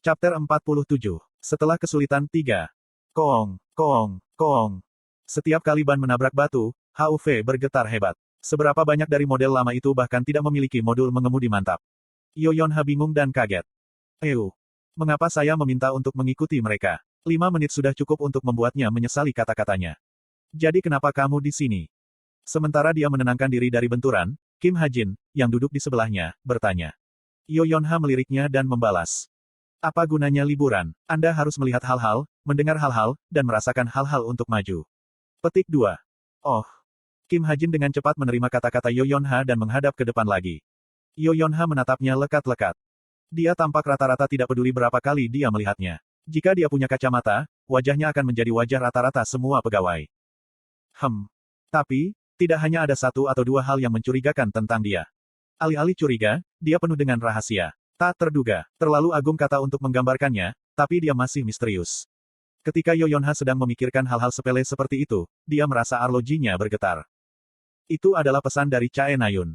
Chapter 47. Setelah kesulitan 3. Koong, koong, koong. Setiap kali ban menabrak batu, HUV bergetar hebat. Seberapa banyak dari model lama itu bahkan tidak memiliki modul mengemudi mantap. Yoyonha bingung dan kaget. Mengapa saya meminta untuk mengikuti mereka? 5 menit sudah cukup untuk membuatnya menyesali kata-katanya. Jadi kenapa kamu di sini? Sementara dia menenangkan diri dari benturan, Kim Ha-jin, yang duduk di sebelahnya, bertanya. Yoyonha meliriknya dan membalas. Apa gunanya liburan? Anda harus melihat hal-hal, mendengar hal-hal, dan merasakan hal-hal untuk maju. Petik 2. Oh. Kim Ha-jin dengan cepat menerima kata-kata Yoyonha dan menghadap ke depan lagi. Yoyonha menatapnya lekat-lekat. Dia tampak rata-rata tidak peduli berapa kali dia melihatnya. Jika dia punya kacamata, wajahnya akan menjadi wajah rata-rata semua pegawai. Tapi, tidak hanya ada satu atau dua hal yang mencurigakan tentang dia. Alih-alih curiga, dia penuh dengan rahasia. Tak terduga, terlalu agung kata untuk menggambarkannya, tapi dia masih misterius. Ketika Yoyonha sedang memikirkan hal-hal sepele seperti itu, dia merasa arlojinya bergetar. Itu adalah pesan dari Chae Nayun.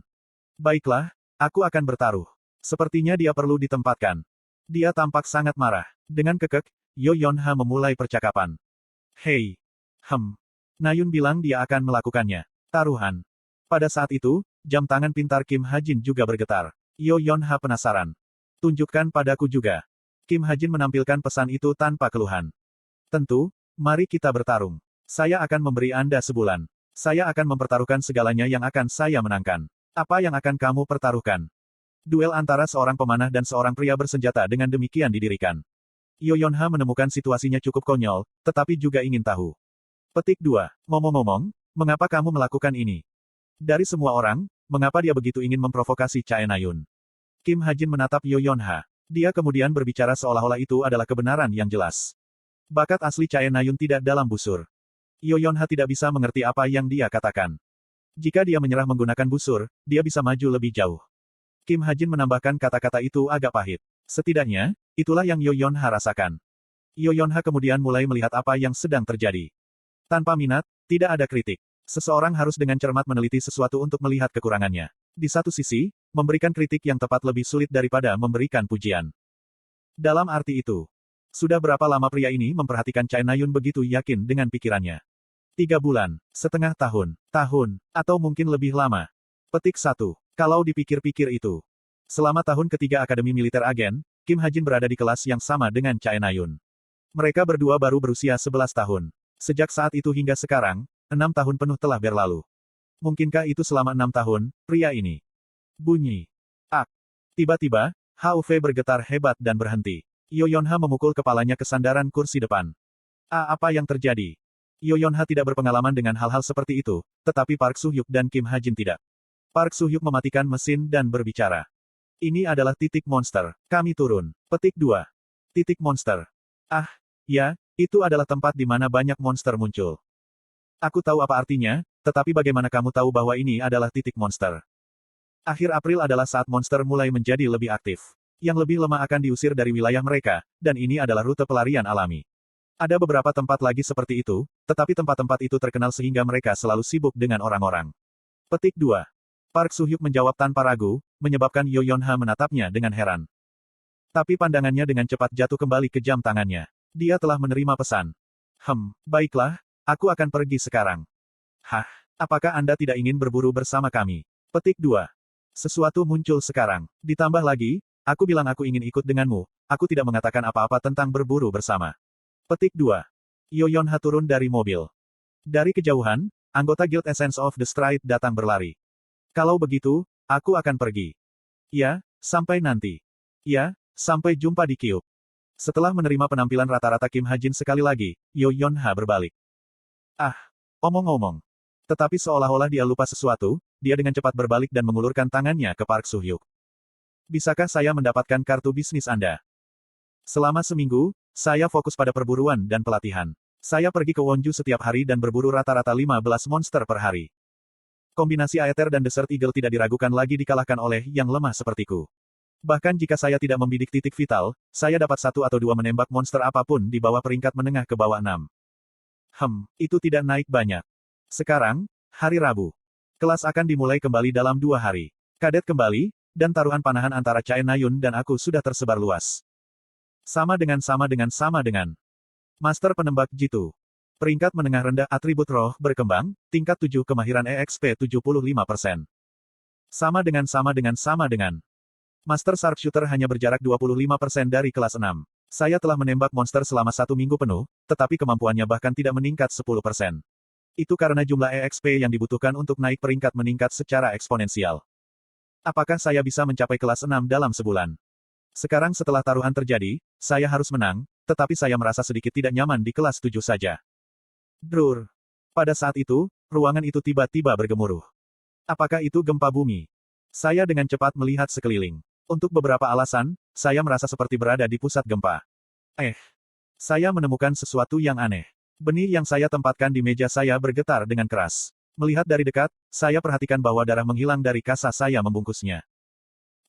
Baiklah, aku akan bertaruh. Sepertinya dia perlu ditempatkan. Dia tampak sangat marah. Dengan kekeh, Yoyonha memulai percakapan. Hei. Nayun bilang dia akan melakukannya. Taruhan. Pada saat itu, jam tangan pintar Kim Ha-jin juga bergetar. Yoyonha penasaran. Tunjukkan padaku juga. Kim Ha-jin menampilkan pesan itu tanpa keluhan. Tentu, mari kita bertarung. Saya akan memberi Anda sebulan. Saya akan mempertaruhkan segalanya yang akan saya menangkan. Apa yang akan kamu pertaruhkan? Duel antara seorang pemanah dan seorang pria bersenjata dengan demikian didirikan. Yoyonha menemukan situasinya cukup konyol, tetapi juga ingin tahu. Petik 2. Ngomong-ngomong, mengapa kamu melakukan ini? Dari semua orang, mengapa dia begitu ingin memprovokasi Chae Nayun? Kim Ha-jin menatap Yoyonha. Dia kemudian berbicara seolah-olah itu adalah kebenaran yang jelas. Bakat asli Chae Nayun tidak dalam busur. Yoyonha tidak bisa mengerti apa yang dia katakan. Jika dia menyerah menggunakan busur, dia bisa maju lebih jauh. Kim Ha-jin menambahkan kata-kata itu agak pahit. Setidaknya, itulah yang Yoyonha rasakan. Yoyonha kemudian mulai melihat apa yang sedang terjadi. Tanpa minat, tidak ada kritik. Seseorang harus dengan cermat meneliti sesuatu untuk melihat kekurangannya. Di satu sisi, memberikan kritik yang tepat lebih sulit daripada memberikan pujian. Dalam arti itu, sudah berapa lama pria ini memperhatikan Chae Nayun begitu yakin dengan pikirannya? 3 bulan, setengah tahun, atau mungkin lebih lama. Petik 1. Kalau dipikir-pikir itu. Selama tahun ketiga Akademi Militer Agen, Kim Ha-jin berada di kelas yang sama dengan Chae Nayun. Mereka berdua baru berusia 11 tahun. Sejak saat itu hingga sekarang, 6 tahun penuh telah berlalu. Mungkinkah itu selama 6 tahun, pria ini? Bunyi. Tiba-tiba, HUV bergetar hebat dan berhenti. Yoyonha memukul kepalanya ke sandaran kursi depan. Apa yang terjadi? Yoyonha tidak berpengalaman dengan hal-hal seperti itu, tetapi Park Soo-hyuk dan Kim Ha-jin tidak. Park Soo-hyuk mematikan mesin dan berbicara. Ini adalah titik monster. Kami turun. Petik 2. Titik monster. Ya, itu adalah tempat di mana banyak monster muncul. Aku tahu apa artinya, tetapi bagaimana kamu tahu bahwa ini adalah titik monster? Akhir April adalah saat monster mulai menjadi lebih aktif. Yang lebih lemah akan diusir dari wilayah mereka, dan ini adalah rute pelarian alami. Ada beberapa tempat lagi seperti itu, tetapi tempat-tempat itu terkenal sehingga mereka selalu sibuk dengan orang-orang. Petik 2. Park Soo-hyuk menjawab tanpa ragu, menyebabkan Yoyonha menatapnya dengan heran. Tapi pandangannya dengan cepat jatuh kembali ke jam tangannya. Dia telah menerima pesan. Baiklah, aku akan pergi sekarang. Apakah Anda tidak ingin berburu bersama kami? Petik 2. Sesuatu muncul sekarang. Ditambah lagi, aku bilang aku ingin ikut denganmu, aku tidak mengatakan apa-apa tentang berburu bersama. Petik 2. Yoyonha turun dari mobil. Dari kejauhan, anggota Guild Essence of the Stride datang berlari. Kalau begitu, aku akan pergi. Ya, sampai nanti. Ya, sampai jumpa di Cube. Setelah menerima penampilan rata-rata Kim Ha-jin sekali lagi, Yoyonha berbalik. Omong-omong. Tetapi seolah-olah dia lupa sesuatu, dia dengan cepat berbalik dan mengulurkan tangannya ke Park Soo-hyuk. Bisakah saya mendapatkan kartu bisnis Anda? Selama seminggu, saya fokus pada perburuan dan pelatihan. Saya pergi ke Wonju setiap hari dan berburu rata-rata 15 monster per hari. Kombinasi Aether dan Desert Eagle tidak diragukan lagi dikalahkan oleh yang lemah sepertiku. Bahkan jika saya tidak membidik titik vital, saya dapat 1 atau 2 menembak monster apapun di bawah peringkat menengah ke bawah 6. Itu tidak naik banyak. Sekarang, hari Rabu. Kelas akan dimulai kembali dalam 2 hari. Kadet kembali, dan taruhan panahan antara Chae Nayun dan aku sudah tersebar luas. Sama dengan. Master penembak Jitu. Peringkat menengah rendah atribut roh berkembang, tingkat 7 kemahiran EXP 75%. Sama dengan. Master Sharpshooter hanya berjarak 25% dari kelas 6. Saya telah menembak monster selama 1 minggu penuh, tetapi kemampuannya bahkan tidak meningkat 10%. Itu karena jumlah EXP yang dibutuhkan untuk naik peringkat meningkat secara eksponensial. Apakah saya bisa mencapai kelas 6 dalam sebulan? Sekarang setelah taruhan terjadi, saya harus menang, tetapi saya merasa sedikit tidak nyaman di kelas 7 saja. Drur. Pada saat itu, ruangan itu tiba-tiba bergemuruh. Apakah itu gempa bumi? Saya dengan cepat melihat sekeliling. Untuk beberapa alasan, saya merasa seperti berada di pusat gempa. Saya menemukan sesuatu yang aneh. Benih yang saya tempatkan di meja saya bergetar dengan keras. Melihat dari dekat, saya perhatikan bahwa darah menghilang dari kasa saya membungkusnya.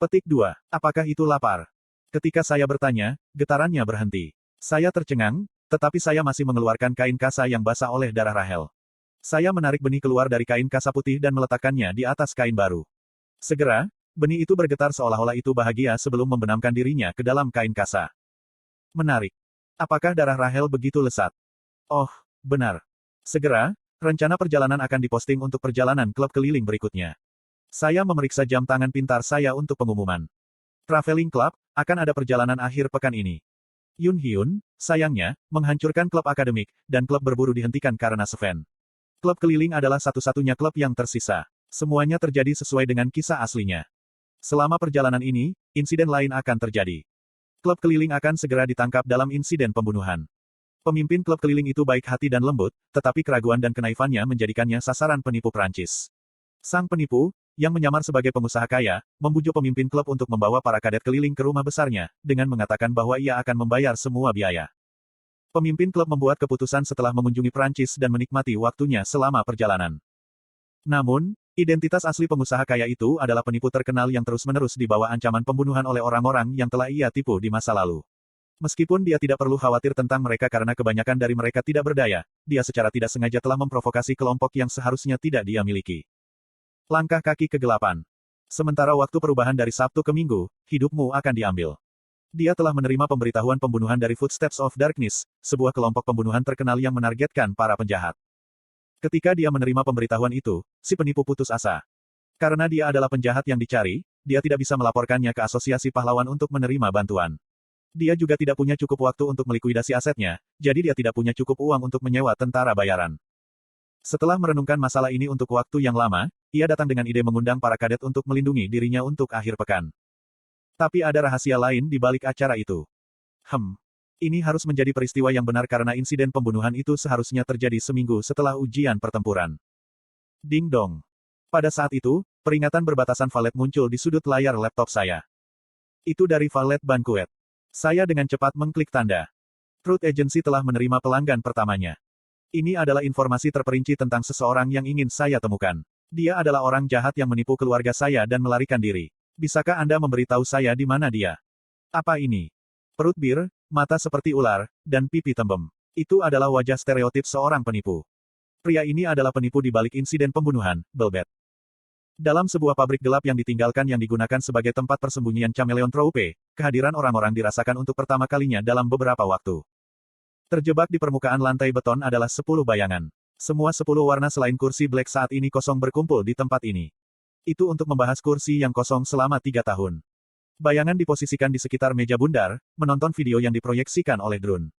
Petik 2. Apakah itu lapar? Ketika saya bertanya, getarannya berhenti. Saya tercengang, tetapi saya masih mengeluarkan kain kasa yang basah oleh darah Rahel. Saya menarik benih keluar dari kain kasa putih dan meletakkannya di atas kain baru. Segera, benih itu bergetar seolah-olah itu bahagia sebelum membenamkan dirinya ke dalam kain kasa. Menarik. Apakah darah Rahel begitu lesat? Oh, benar. Segera, rencana perjalanan akan diposting untuk perjalanan klub keliling berikutnya. Saya memeriksa jam tangan pintar saya untuk pengumuman. Traveling Club akan ada perjalanan akhir pekan ini. Yun Hyun, sayangnya, menghancurkan klub akademik, dan klub berburu dihentikan karena Sven. Klub keliling adalah satu-satunya klub yang tersisa. Semuanya terjadi sesuai dengan kisah aslinya. Selama perjalanan ini, insiden lain akan terjadi. Klub keliling akan segera ditangkap dalam insiden pembunuhan. Pemimpin klub keliling itu baik hati dan lembut, tetapi keraguan dan kenaifannya menjadikannya sasaran penipu Prancis. Sang penipu, yang menyamar sebagai pengusaha kaya, membujuk pemimpin klub untuk membawa para kadet keliling ke rumah besarnya, dengan mengatakan bahwa ia akan membayar semua biaya. Pemimpin klub membuat keputusan setelah mengunjungi Prancis dan menikmati waktunya selama perjalanan. Namun, identitas asli pengusaha kaya itu adalah penipu terkenal yang terus-menerus dibawa ancaman pembunuhan oleh orang-orang yang telah ia tipu di masa lalu. Meskipun dia tidak perlu khawatir tentang mereka karena kebanyakan dari mereka tidak berdaya, dia secara tidak sengaja telah memprovokasi kelompok yang seharusnya tidak dia miliki. Langkah kaki kegelapan. Sementara waktu perubahan dari Sabtu ke Minggu, hidupmu akan diambil. Dia telah menerima pemberitahuan pembunuhan dari Footsteps of Darkness, sebuah kelompok pembunuhan terkenal yang menargetkan para penjahat. Ketika dia menerima pemberitahuan itu, si penipu putus asa. Karena dia adalah penjahat yang dicari, dia tidak bisa melaporkannya ke Asosiasi Pahlawan untuk menerima bantuan. Dia juga tidak punya cukup waktu untuk melikuidasi asetnya, jadi dia tidak punya cukup uang untuk menyewa tentara bayaran. Setelah merenungkan masalah ini untuk waktu yang lama, ia datang dengan ide mengundang para kadet untuk melindungi dirinya untuk akhir pekan. Tapi ada rahasia lain di balik acara itu. Ini harus menjadi peristiwa yang benar karena insiden pembunuhan itu seharusnya terjadi seminggu setelah ujian pertempuran. Ding dong. Pada saat itu, peringatan berbatasan Valet muncul di sudut layar laptop saya. Itu dari Valet Banquet. Saya dengan cepat mengklik tanda. Truth Agency telah menerima pelanggan pertamanya. Ini adalah informasi terperinci tentang seseorang yang ingin saya temukan. Dia adalah orang jahat yang menipu keluarga saya dan melarikan diri. Bisakah Anda memberitahu saya di mana dia? Apa ini? Perut bir, mata seperti ular, dan pipi tembem. Itu adalah wajah stereotip seorang penipu. Pria ini adalah penipu di balik insiden pembunuhan, Belbet. Dalam sebuah pabrik gelap yang ditinggalkan yang digunakan sebagai tempat persembunyian Chameleon Troupe, kehadiran orang-orang dirasakan untuk pertama kalinya dalam beberapa waktu. Terjebak di permukaan lantai beton adalah 10 bayangan. Semua 10 warna selain kursi black saat ini kosong berkumpul di tempat ini. Itu untuk membahas kursi yang kosong selama 3 tahun. Bayangan diposisikan di sekitar meja bundar, menonton video yang diproyeksikan oleh drone.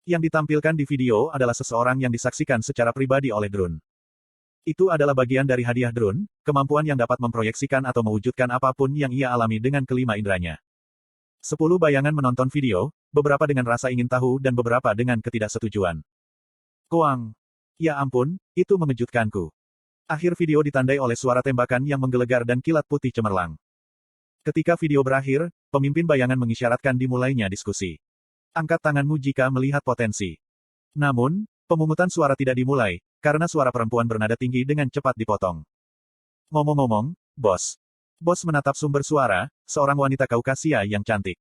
Yang ditampilkan di video adalah seseorang yang disaksikan secara pribadi oleh drone. Itu adalah bagian dari hadiah drone, kemampuan yang dapat memproyeksikan atau mewujudkan apapun yang ia alami dengan kelima inderanya. 10 bayangan menonton video, beberapa dengan rasa ingin tahu dan beberapa dengan ketidaksetujuan. Koang. Ya ampun, itu mengejutkanku. Akhir video ditandai oleh suara tembakan yang menggelegar dan kilat putih cemerlang. Ketika video berakhir, pemimpin bayangan mengisyaratkan dimulainya diskusi. Angkat tanganmu jika melihat potensi. Namun, pemungutan suara tidak dimulai, karena suara perempuan bernada tinggi dengan cepat dipotong. Ngomong-ngomong, bos. Bos menatap sumber suara, seorang wanita Kaukasia yang cantik.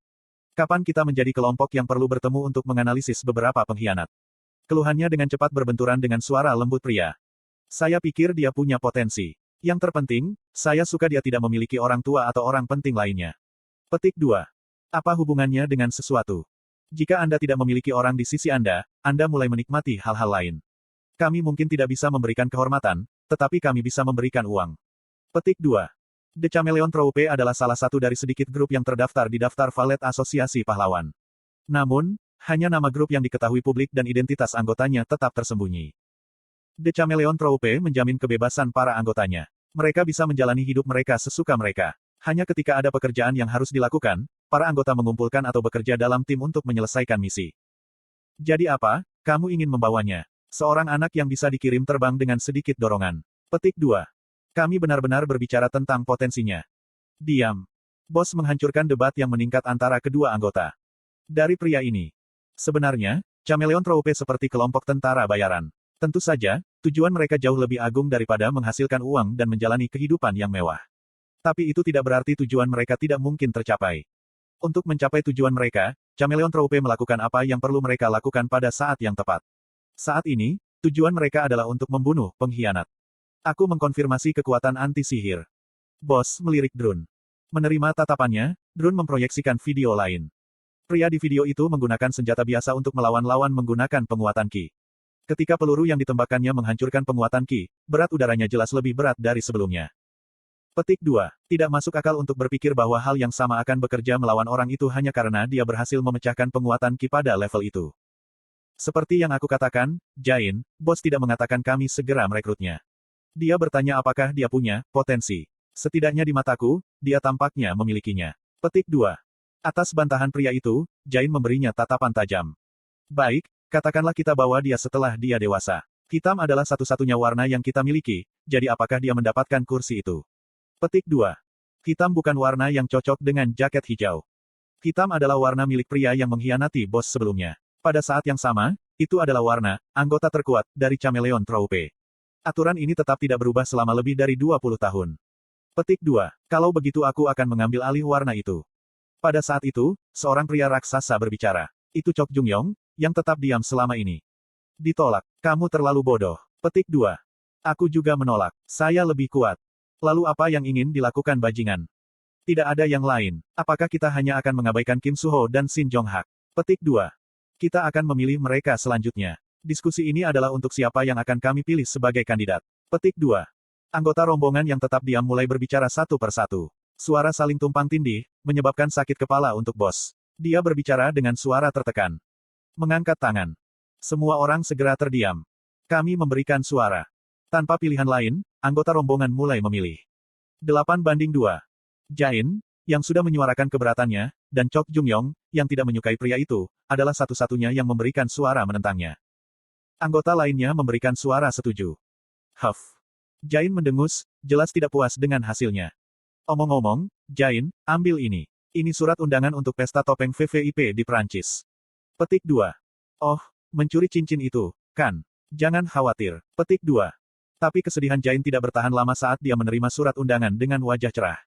Kapan kita menjadi kelompok yang perlu bertemu untuk menganalisis beberapa pengkhianat? Keluhannya dengan cepat berbenturan dengan suara lembut pria. Saya pikir dia punya potensi. Yang terpenting, saya suka dia tidak memiliki orang tua atau orang penting lainnya. Petik 2. Apa hubungannya dengan sesuatu? Jika Anda tidak memiliki orang di sisi Anda mulai menikmati hal-hal lain. Kami mungkin tidak bisa memberikan kehormatan, tetapi kami bisa memberikan uang. Petik 2. The Chameleon Troupe adalah salah satu dari sedikit grup yang terdaftar di daftar Valet Asosiasi Pahlawan. Namun, hanya nama grup yang diketahui publik dan identitas anggotanya tetap tersembunyi. The Chameleon Troupe menjamin kebebasan para anggotanya. Mereka bisa menjalani hidup mereka sesuka mereka. Hanya ketika ada pekerjaan yang harus dilakukan, para anggota mengumpulkan atau bekerja dalam tim untuk menyelesaikan misi. Jadi apa, kamu ingin membawanya? Seorang anak yang bisa dikirim terbang dengan sedikit dorongan. Petik 2. Kami benar-benar berbicara tentang potensinya. Diam. Bos menghancurkan debat yang meningkat antara kedua anggota. Dari pria ini. Sebenarnya, Chameleon Troupe seperti kelompok tentara bayaran. Tentu saja, tujuan mereka jauh lebih agung daripada menghasilkan uang dan menjalani kehidupan yang mewah. Tapi itu tidak berarti tujuan mereka tidak mungkin tercapai. Untuk mencapai tujuan mereka, Chameleon Troupe melakukan apa yang perlu mereka lakukan pada saat yang tepat. Saat ini, tujuan mereka adalah untuk membunuh pengkhianat. Aku mengkonfirmasi kekuatan anti-sihir. Bos melirik Drun. Menerima tatapannya, Drun memproyeksikan video lain. Pria di video itu menggunakan senjata biasa untuk melawan lawan menggunakan penguatan Ki. Ketika peluru yang ditembakkannya menghancurkan penguatan Ki, berat udaranya jelas lebih berat dari sebelumnya. Petik 2. Tidak masuk akal untuk berpikir bahwa hal yang sama akan bekerja melawan orang itu hanya karena dia berhasil memecahkan penguatan Ki pada level itu. Seperti yang aku katakan, Jain, bos tidak mengatakan kami segera merekrutnya. Dia bertanya apakah dia punya potensi. Setidaknya di mataku, dia tampaknya memilikinya. Petik 2. Atas bantahan pria itu, Jain memberinya tatapan tajam. Baik, katakanlah kita bawa dia setelah dia dewasa. Hitam adalah satu-satunya warna yang kita miliki, jadi apakah dia mendapatkan kursi itu? Petik 2. Hitam bukan warna yang cocok dengan jaket hijau. Hitam adalah warna milik pria yang mengkhianati bos sebelumnya. Pada saat yang sama, itu adalah warna, anggota terkuat, dari Chameleon Troupe. Aturan ini tetap tidak berubah selama lebih dari 20 tahun. Petik 2. Kalau begitu aku akan mengambil alih warna itu. Pada saat itu, seorang pria raksasa berbicara. Itu Chok Jung-yong, yang tetap diam selama ini. Ditolak. Kamu terlalu bodoh. Petik 2. Aku juga menolak. Saya lebih kuat. Lalu apa yang ingin dilakukan bajingan? Tidak ada yang lain. Apakah kita hanya akan mengabaikan Kim Suho dan Shin Jong-hak? Petik 2. Kita akan memilih mereka selanjutnya. Diskusi ini adalah untuk siapa yang akan kami pilih sebagai kandidat. Petik 2. Anggota rombongan yang tetap diam mulai berbicara satu persatu. Suara saling tumpang tindih, menyebabkan sakit kepala untuk bos. Dia berbicara dengan suara tertekan. Mengangkat tangan. Semua orang segera terdiam. Kami memberikan suara. Tanpa pilihan lain, anggota rombongan mulai memilih. 8-2. Jain, yang sudah menyuarakan keberatannya, dan Chok Jung-yong, yang tidak menyukai pria itu, adalah satu-satunya yang memberikan suara menentangnya. Anggota lainnya memberikan suara setuju. Huff. Jain mendengus, jelas tidak puas dengan hasilnya. Omong-omong, Jain, ambil ini. Ini surat undangan untuk pesta topeng VVIP di Prancis. Petik 2. Oh, mencuri cincin itu, kan? Jangan khawatir. Petik 2. Tapi kesedihan Jain tidak bertahan lama saat dia menerima surat undangan dengan wajah cerah.